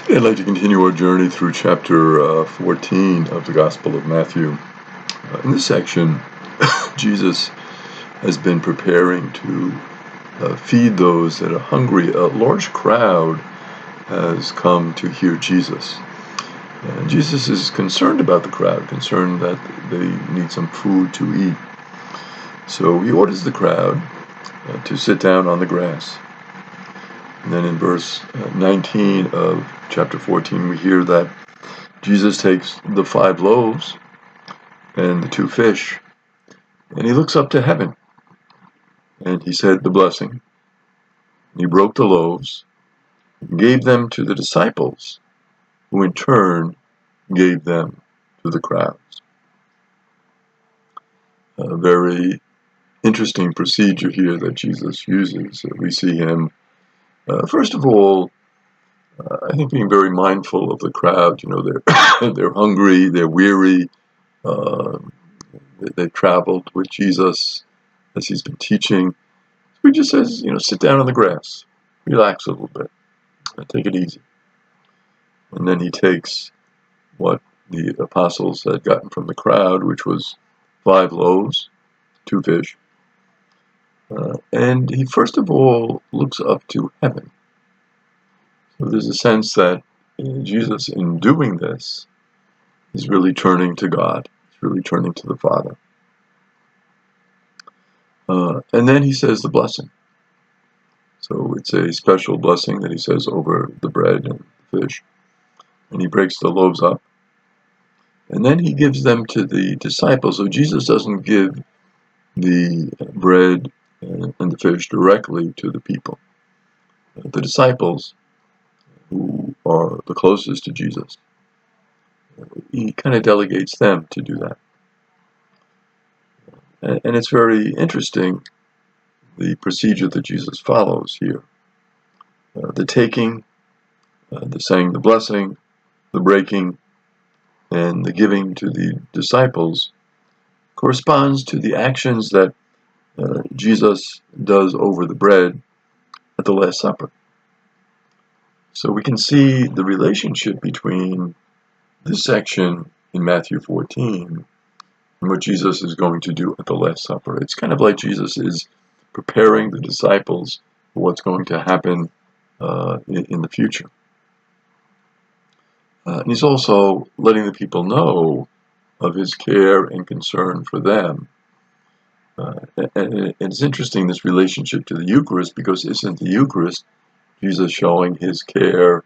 I'd like to continue our journey through chapter 14 of the Gospel of Matthew. In this section, Jesus has been preparing to feed those that are hungry. A large crowd has come to hear Jesus. And Jesus is concerned about the crowd, concerned that they need some food to eat. So he orders the crowd to sit down on the grass. And then in verse 19 of chapter 14, we hear that Jesus takes the 5 loaves and the 2 fish, and he looks up to heaven, and he said the blessing. He broke the loaves, and gave them to the disciples, who in turn gave them to the crowds. A very interesting procedure here that Jesus uses. We see him, first of all, I think being very mindful of the crowd. You know, they're hungry, they're weary. They've traveled with Jesus as he's been teaching. He just says, sit down on the grass, relax a little bit, and take it easy. And then he takes what the apostles had gotten from the crowd, which was 5 loaves, 2 fish. And he first of all looks up to heaven. So there's a sense that Jesus, in doing this, is really turning to God. He's really turning to the Father. And then he says the blessing. So it's a special blessing that he says over the bread and the fish. And he breaks the loaves up. And then he gives them to the disciples. So Jesus doesn't give the bread and the fish directly to the people. The disciples, who are the closest to Jesus, he kind of delegates them to do that. And it's very interesting, the procedure that Jesus follows here. The taking, the saying the blessing, the breaking, and the giving to the disciples corresponds to the actions that Jesus does over the bread at the Last Supper. So we can see the relationship between this section in Matthew 14 and what Jesus is going to do at the Last Supper. It's kind of like Jesus is preparing the disciples for what's going to happen in the future. And he's also letting the people know of his care and concern for them. And it's interesting, this relationship to the Eucharist, because isn't the Eucharist Jesus showing his care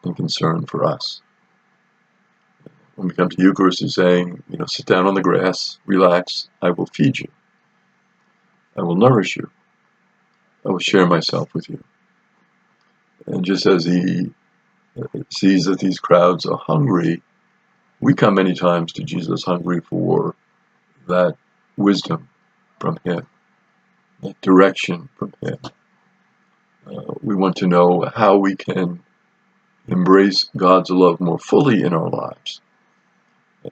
and concern for us? When we come to Eucharist, he's saying, sit down on the grass, relax, I will feed you. I will nourish you. I will share myself with you. And just as he sees that these crowds are hungry, we come many times to Jesus hungry for that wisdom from him, that direction from him. We want to know how we can embrace God's love more fully in our lives.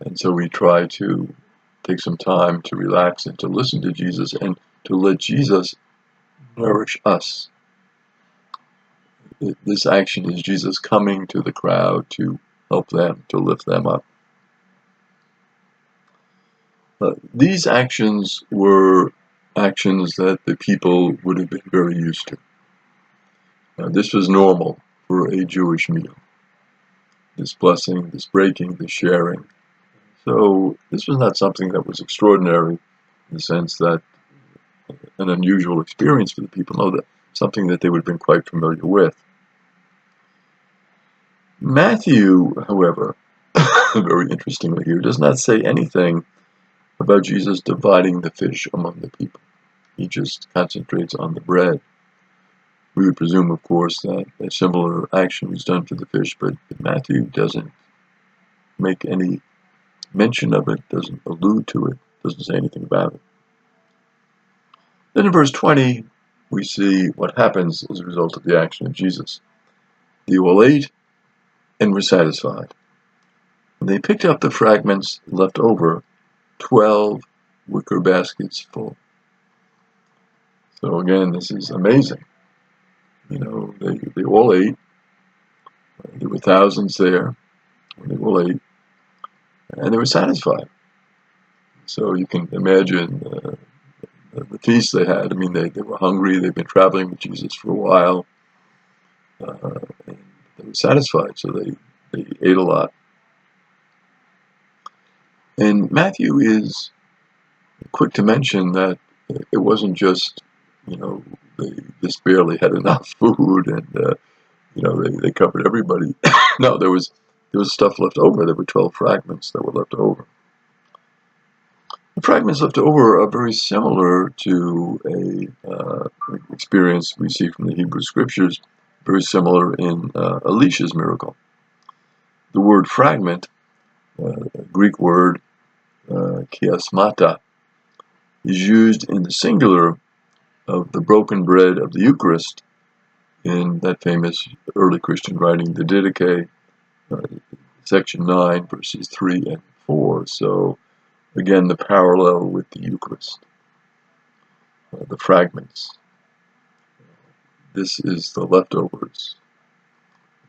And so we try to take some time to relax and to listen to Jesus and to let Jesus nourish us. This action is Jesus coming to the crowd to help them, to lift them up. These actions were actions that the people would have been very used to. This was normal for a Jewish meal. This blessing, this breaking, this sharing. So this was not something that was extraordinary in the sense that an unusual experience for the people. No, that something that they would have been quite familiar with. Matthew, however, very interestingly here, does not say anything about Jesus dividing the fish among the people. He just concentrates on the bread. We would presume, of course, that a similar action was done for the fish, but Matthew doesn't make any mention of it, doesn't allude to it, doesn't say anything about it. Then in verse 20, we see what happens as a result of the action of Jesus. They all ate and were satisfied. And they picked up the fragments left over, 12 wicker baskets full. So again, this is amazing. They all ate. There were thousands there when they all ate, and they were satisfied. So you can imagine the feast they had. I mean, they were hungry. They've been traveling with Jesus for a while, and they were satisfied. So they ate a lot. And Matthew is quick to mention that it wasn't just, they just barely had enough food, and they covered everybody. No, there was stuff left over. There were 12 fragments that were left over. The fragments left over are very similar to a experience we see from the Hebrew Scriptures, very similar in Elisha's miracle. The word fragment, Greek word chiasmata, is used in the singular of the broken bread of the Eucharist in that famous early Christian writing, the Didache, section 9, verses 3 and 4. So, again, the parallel with the Eucharist, the fragments. This is the leftovers.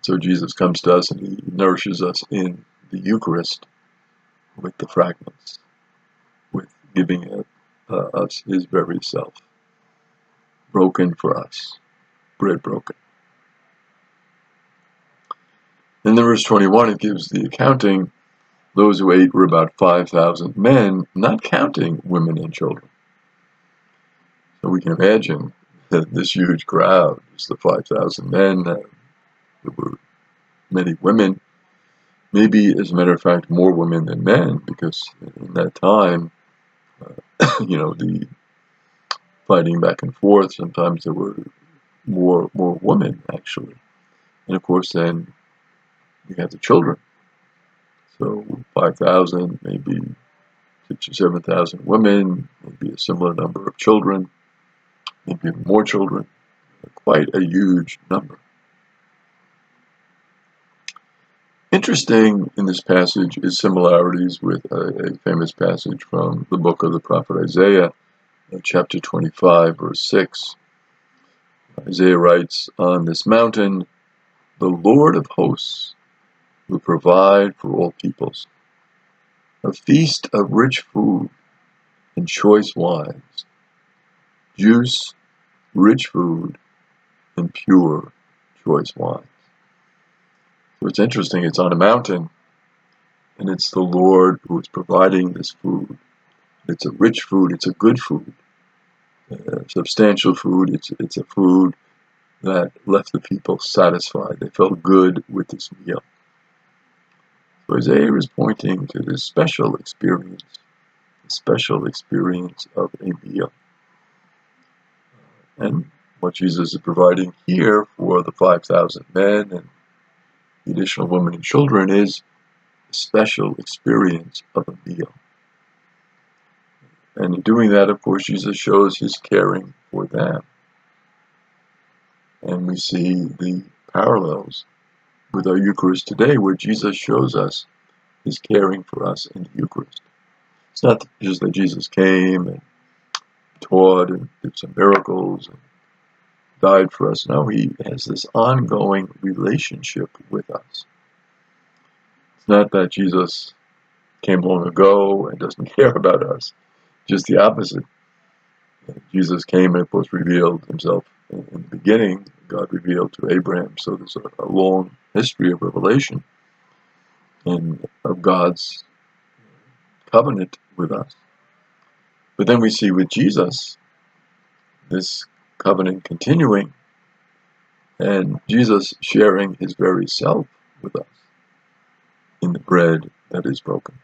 So Jesus comes to us and he nourishes us in the Eucharist with the fragments, with giving us his very self, broken for us, bread broken. In verse 21, it gives the accounting. Those who ate were about 5,000 men, not counting women and children. So we can imagine this huge crowd, just the 5,000 men. There were many women, maybe, as a matter of fact, more women than men, because in that time, the fighting back and forth, sometimes there were more women, actually. And of course, then you have the children. So 5,000, maybe 6,000 or 7,000 women, maybe a similar number of children, maybe more children, quite a huge number. Interesting in this passage is similarities with a famous passage from the book of the prophet Isaiah, chapter 25, verse 6. Isaiah writes, "On this mountain, the Lord of hosts will provide for all peoples a feast of rich food and choice wines, juice, rich food, and pure choice wines." So it's interesting, it's on a mountain, and it's the Lord who is providing this food. It's a rich food, it's a good food, substantial food. It's a food that left the people satisfied. They felt good with this meal. So Isaiah is pointing to this special experience, the special experience of a meal. And what Jesus is providing here for the 5,000 men and the additional women and children is a special experience of a meal. And in doing that, of course, Jesus shows his caring for them. And we see the parallels with our Eucharist today, where Jesus shows us his caring for us in the Eucharist. It's not just that Jesus came and taught and did some miracles and died for us. No, he has this ongoing relationship with us. It's not that Jesus came long ago and doesn't care about us. Just the opposite. Jesus came and, of course, revealed himself in the beginning. God revealed to Abraham. So there's a long history of revelation and of God's covenant with us. But then we see with Jesus this covenant continuing, and Jesus sharing his very self with us in the bread that is broken.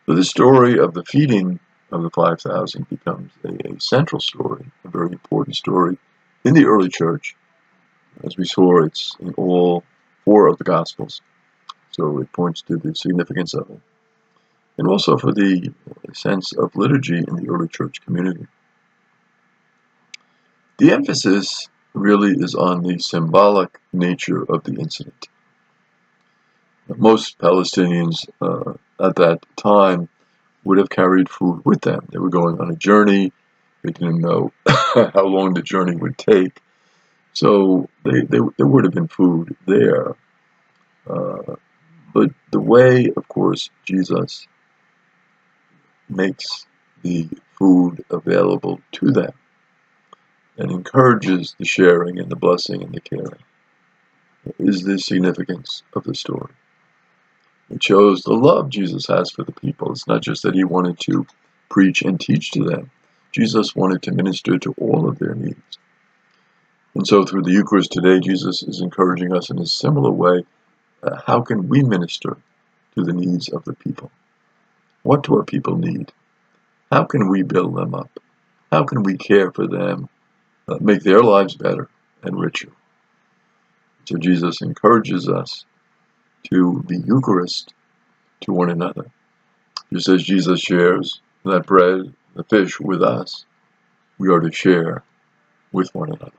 So the story of the feeding of the 5,000 becomes a central story, a very important story in the early church. As we saw, it's in all 4 of the Gospels, so it points to the significance of it, and also for the sense of liturgy in the early church community. The emphasis really is on the symbolic nature of the incident. Most Palestinians at that time would have carried food with them. They were going on a journey. They didn't know how long the journey would take. So there would have been food there. But the way, of course, Jesus makes the food available to them and encourages the sharing and the blessing and the caring is the significance of the story. It shows the love Jesus has for the people. It's not just that he wanted to preach and teach to them. Jesus wanted to minister to all of their needs. And so through the Eucharist today, Jesus is encouraging us in a similar way. How can we minister to the needs of the people? What do our people need? How can we build them up? How can we care for them, make their lives better and richer? So Jesus encourages us to be Eucharist to one another. Just as Jesus shares that bread, the fish with us, we are to share with one another.